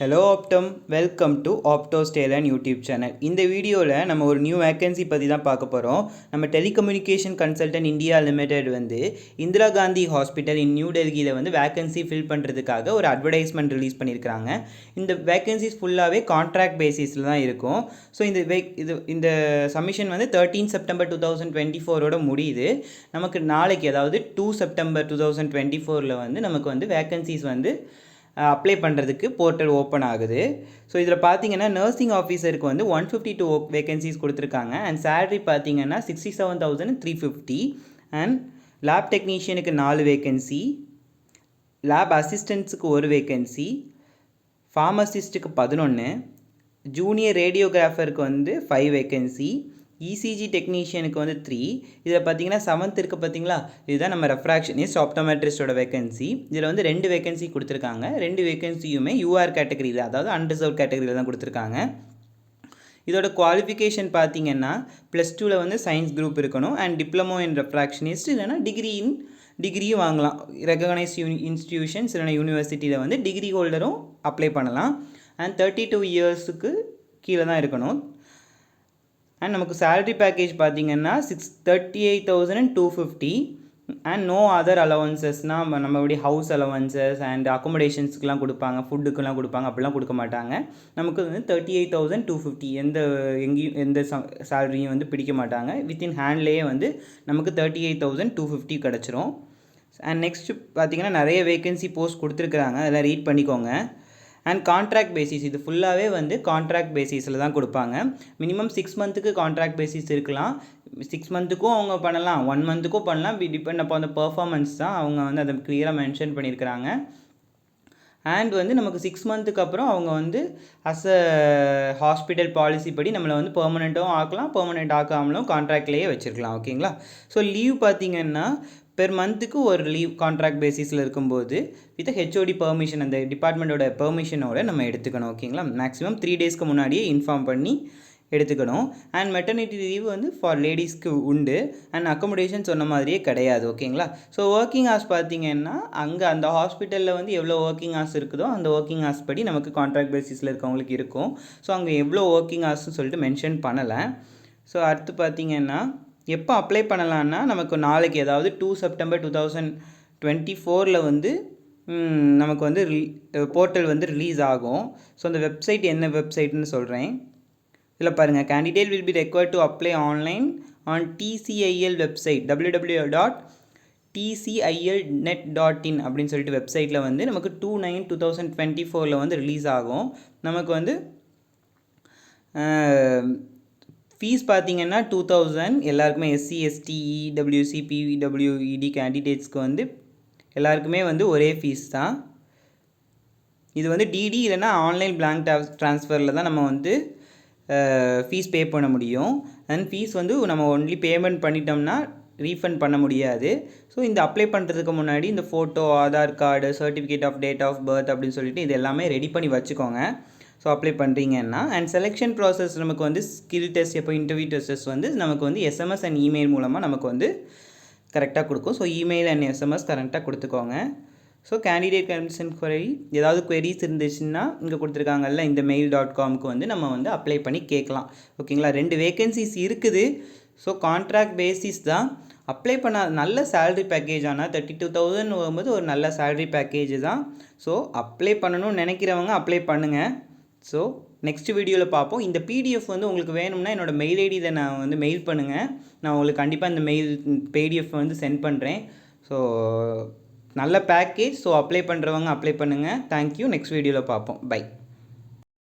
Hello ஆப்டம், welcome to ஆப்டோஸ் டேலன் யூடியூப் சேனல். இந்த வீடியோவில் நம்ம ஒரு நியூ வேக்கன்சி பற்றி தான் பார்க்க போகிறோம். நம்ம டெலிகம்யூனிகேஷன் கன்சல்டன்ட் இந்தியா லிமிடெட் வந்து இந்திரா காந்தி ஹாஸ்பிட்டல் இன் நியூ டெல்லியில் வந்து வேக்கன்சி ஃபில் பண்ணுறதுக்காக ஒரு அட்வர்டைஸ்மெண்ட் ரிலீஸ் பண்ணியிருக்கிறாங்க. இந்த வேக்கன்சிஸ் ஃபுல்லாகவே கான்ட்ராக்ட் பேசிஸில் தான் இருக்கும். ஸோ இந்த சப்மிஷன் வந்து 13 செப்டம்பர் 2024 முடியுது. நமக்கு நாளைக்கு, அதாவது 2 செப்டம்பர் 2024 வந்து நமக்கு வந்து வேக்கன்சிஸ் வந்து அப்ளை பண்ணுறதுக்கு போர்ட்டல் ஓப்பன் ஆகுது. ஸோ இதில் பார்த்தீங்கன்னா நர்சிங் ஆஃபீஸருக்கு வந்து 152 வேகன்சிஸ் கொடுத்துருக்காங்க. அண்ட் சேலரி பார்த்தீங்கன்னா 67,350. அண்ட் லேப் டெக்னீஷியனுக்கு 4 வேகன்சி, லேப் அசிஸ்டன்ஸுக்கு 1 வேகன்சி, ஃபார்மசிஸ்ட்டுக்கு 11, ஜூனியர் ரேடியோகிராஃபருக்கு வந்து 5 வேகன்சி, இசிஜி டெக்னீஷியனுக்கு வந்து 3. இதில் பார்த்தீங்கன்னா 7th இருக்குது பார்த்தீங்களா, இதுதான் நம்ம ரெஃப்ராக்ஷனிஸ்ட் ஆப்டோமெட்ரிஸ்டோட வேகன்சி. இதில் வந்து 2 வேகன்சி கொடுத்துருக்காங்க. 2 வேகன்சியுமே யூஆர் கேட்டகரியில், அதாவது அன்ரிசர்வ் கேட்டகரியில் தான் கொடுத்துருக்காங்க. இதோட குவாலிஃபிகேஷன் பார்த்தீங்கன்னா +2 வந்து சயின்ஸ் குரூப் இருக்கணும். அண்ட் டிப்ளமோ இன் ரெஃப்ராக்ஷனிஸ்ட் இல்லைனா டிகிரியும் வாங்கலாம். ரெகக்னைஸ் இன்ஸ்டிடியூஷன்ஸ் இல்லைனா யூனிவர்சிட்டியில் வந்து டிகிரி ஹோல்டரும் அப்ளை பண்ணலாம். அண்ட் 32 இயர்ஸுக்கு கீழே தான் இருக்கணும். அண்ட் நமக்கு சேலரி பேக்கேஜ் பார்த்தீங்கன்னா 38,250. அண்ட் நோ அதர் அலவன்சஸ்னால் நம்மளுடைய ஹவுஸ் அலவன்சஸ் அண்ட் அக்கோமடேஷன்ஸுக்கெலாம் கொடுப்பாங்க, ஃபுட்டுக்கெலாம் கொடுப்பாங்க, அப்படிலாம் கொடுக்க மாட்டாங்க. நமக்கு வந்து 38,250 எந்த சேலரியும் வந்து பிடிக்க மாட்டாங்க. வித்தின் ஹேண்ட்லேயே வந்து நமக்கு 38,250 கிடச்சிரும். அண்ட் நெக்ஸ்ட்டு பார்த்திங்கன்னா நிறைய வேகன்சி போஸ்ட் கொடுத்துருக்குறாங்க, அதெல்லாம் ரீட் பண்ணிக்கோங்க. அண்ட் கான்ட்ராக்ட் பேசிஸ், இது ஃபுல்லாகவே வந்து கான்ட்ராக்ட் பேசிஸில் தான் கொடுப்பாங்க. மினிமம் 6 மந்த்துக்கு கான்ட்ராக்ட் பேசிஸ் இருக்கலாம். 6 மந்த்துக்கும் அவங்க பண்ணலாம், 1 மந்த்துக்கும் பண்ணலாம். டிபெண்ட் அப்போ அந்த பர்ஃபார்மன்ஸ் தான் அவங்க வந்து அதை கிளியராக மென்ஷன் பண்ணியிருக்கிறாங்க. அண்ட் வந்து நமக்கு 6 மந்த்துக்கு அப்புறம் அவங்க வந்து அஸ் அ ஹாஸ்பிட்டல் பாலிசி படி நம்மளை வந்து பெர்மனெண்ட்டும் ஆக்கலாம், பெர்மனெண்ட் ஆக்காமலும் கான்ட்ராக்ட்லேயே வச்சுருக்கலாம். ஓகேங்களா? ஸோ லீவ் பார்த்திங்கன்னா பெர் மந்த்துக்கு ஒரு லீவ் கான்ட்ராக்ட் பேசிஸில் இருக்கும்போது வித் ஹெச்ஓடி பெர்மிஷன், அந்த டிபார்ட்மெண்ட்டோட பெர்மிஷனோட நம்ம எடுத்துக்கணும். ஓகேங்களா? மேக்ஸிமம் 3 டேஸ்க்கு முன்னாடியே இன்ஃபார்ம் பண்ணி எடுத்துக்கணும். அண்ட் மெட்டர்னிட்டி லீவ் வந்து ஃபார் லேடிஸ்க்கு உண்டு. அண்ட் அக்கோமடேஷன் சொன்ன மாதிரியே கிடையாது. ஓகேங்களா? ஸோ ஒர்க்கிங் ஹவர்ஸ் பார்த்திங்கன்னா அங்கே அந்த ஹாஸ்பிட்டலில் வந்து எவ்வளோ ஒர்க்கிங் ஹவர்ஸ் இருக்குதோ அந்த ஒர்க்கிங் ஹவர்ஸ் படி நமக்கு கான்ட்ராக்ட் பேசிஸில் இருக்கவங்களுக்கு இருக்கும். ஸோ அங்கே எவ்வளோ ஒர்க்கிங் ஹவர்ஸ்னு சொல்லிட்டு மென்ஷன் பண்ணலை. ஸோ அடுத்து பார்த்திங்கன்னா எப்போ அப்ளை பண்ணலான்னா நமக்கு நாளைக்கு, அதாவது 2 செப்டம்பர் 2024 வந்து நமக்கு வந்து போர்ட்டல் வந்து ரிலீஸ் ஆகும். ஸோ அந்த வெப்சைட் என்ன வெப்சைட்னு சொல்கிறேன். இதில் பாருங்கள், candidate will be required to apply online on TCIL website www.tcilnet.in அப்படின்னு சொல்லிட்டு வெப்சைட்டில் வந்து நமக்கு 2/9/2024 வந்து ரிலீஸ் ஆகும். நமக்கு வந்து ஃபீஸ் பார்த்திங்கன்னா 2,000 எல்லாருக்குமே, SC ST EWC PWED கேண்டிடேட்ஸ்க்கு வந்து எல்லாருக்குமே வந்து ஒரே ஃபீஸ் தான். இது வந்து டிடி இல்லைனா ஆன்லைன் பிளாங்க் ட்ரான்ஸ்ஃபரில் தான் நம்ம வந்து ஃபீஸ் பே பண்ண முடியும். அண்ட் ஃபீஸ் வந்து நம்ம ஒன்லி பேமெண்ட் பண்ணிட்டோம்னா ரீஃபண்ட் பண்ண முடியாது. ஸோ இந்த அப்ளை பண்ணுறதுக்கு முன்னாடி இந்த photo, Aadhaar card, certificate of date of birth அப்படின்னு சொல்லிட்டு இது எல்லாமே ரெடி பண்ணி வச்சுக்கோங்க. ஸோ அப்ளை பண்ணுறீங்கன்னா. அண்ட் செலெக்ஷன் ப்ராசஸ் நமக்கு வந்து ஸ்கில் டெஸ்ட், எப்போ இன்டர்வியூ டெஸ்ட் வந்து நமக்கு வந்து SMS அண்ட் இமெயில் மூலமாக நமக்கு வந்து கரெக்டாக கொடுக்கும். ஸோ இமெயில் அண்ட் SMS கரெக்டாக கொடுத்துக்கோங்க. ஸோ கேண்டிடேட் கன்சென்ட் குவரி, ஏதாவது குவரிஸ் இருந்துச்சுன்னா இங்கே கொடுத்துருக்காங்கல்ல இந்த mail.comக்கு வந்து நம்ம வந்து அப்ளை பண்ணி கேட்கலாம். ஓகேங்களா? 2 வேகன்சிஸ் இருக்குது. ஸோ கான்ட்ராக்ட் பேசிஸ் தான். அப்ளை பண்ண நல்ல சேலரி பேக்கேஜ், ஆனால் 32,000 வரும்போது ஒரு நல்ல சேலரி பேக்கேஜ் தான். ஸோ அப்ளை பண்ணணும்னு நினைக்கிறவங்க அப்ளை பண்ணுங்கள். ஸோ நெக்ஸ்ட் வீடியோவில் பார்ப்போம். இந்த PDF வந்து உங்களுக்கு வேணும்னா என்னோடய மெயில் ஐடியில் நான் வந்து மெயில் பண்ணுங்கள். நான் உங்களுக்கு கண்டிப்பாக இந்த PDF வந்து சென்ட் பண்ணுறேன். ஸோ நல்ல பேக்கேஜ். ஸோ அப்ளை பண்ணுறவங்க அப்ளை பண்ணுங்கள். தேங்க்யூ. நெக்ஸ்ட் வீடியோவில் பார்ப்போம். பை.